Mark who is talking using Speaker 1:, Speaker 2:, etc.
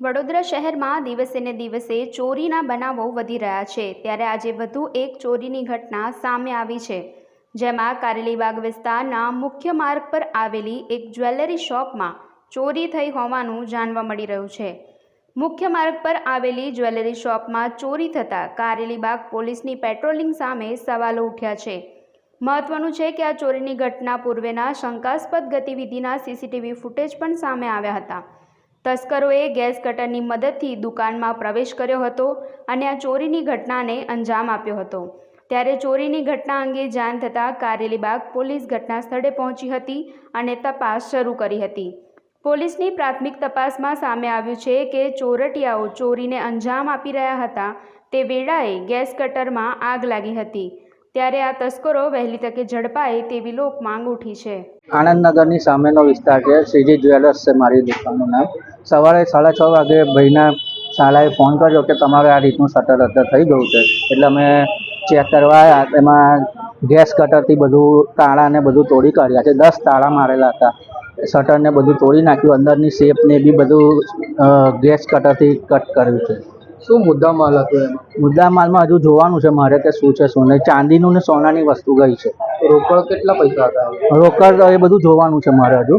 Speaker 1: વડોદરા શહેરમાં દિવસે ને દિવસે ચોરીના બનાવો વધી રહ્યા છે, ત્યારે આજે વધુ એક ચોરીની ઘટના સામે આવી છે, જેમાં કારેલીબાગ વિસ્તારના મુખ્ય માર્ગ પર આવેલી એક જ્વેલરી શોપમાં ચોરી થઈ હોવાનું જાણવા મળી રહ્યું છે। મુખ્ય માર્ગ પર આવેલી જ્વેલરી શોપમાં ચોરી થતાં કારેલીબાગ પોલીસની પેટ્રોલિંગ સામે સવાલો ઉઠ્યા છે। મહત્વનું છે કે આ ચોરીની ઘટના પૂર્વેના શંકાસ્પદ ગતિવિધિના સીસીટીવી ફૂટેજ પણ સામે આવ્યા હતા। તસ્કરોએ ગેસ કટરની મદદથી દુકાનમાં પ્રવેશ કર્યો હતો અને આ ચોરીની ઘટનાને અંજામ આપ્યો હતો। ત્યારે ચોરીની ઘટના અંગે જાણ થતાં કારેલીબાગ પોલીસ ઘટના સ્થળે પહોંચી હતી અને તપાસ શરૂ કરી હતી। પોલીસની પ્રાથમિક તપાસમાં સામે આવ્યું છે કે ચોરટિયાઓ ચોરીને અંજામ આપી રહ્યા હતા તે વેળાએ ગેસ કટરમાં આગ લાગી હતી, ત્યારે આ તસ્કરો વહેલી તકે ઝડપાય તેવી લોક માંગ ઉઠી છે।
Speaker 2: આનંદનગરની સામેનો વિસ્તાર છે, શ્રીજી જ્વેલર્સ છે મારી દુકાનનું નામ। સવારે 6:30 વાગે ભાઈના શાળાએ ફોન કર્યો કે તમારે આ રીતનું શટર અદ્દર થઈ ગયું છે, એટલે અમે ચેક કરવા આવ્યા। એમાં ગેસ કટરથી બધું તાળાને બધું તોડી કાઢ્યા છે। 10 તાળા મારેલા હતા, શટરને બધું તોડી નાખ્યું, અંદરની શેપને બી બધું ગેસ કટરથી કટ કર્યું છે।
Speaker 3: શું મુદ્દા માલ હતો એમાં?
Speaker 2: મુદ્દા માલમાં હજુ જોવાનું છે મારે કે શું છે શું નહીં। ચાંદીનું ને સોનાની વસ્તુ ગઈ છે।
Speaker 3: રોકડ કેટલા પૈસા હતા?
Speaker 2: રોકડ એ બધું જોવાનું છે મારે હજુ।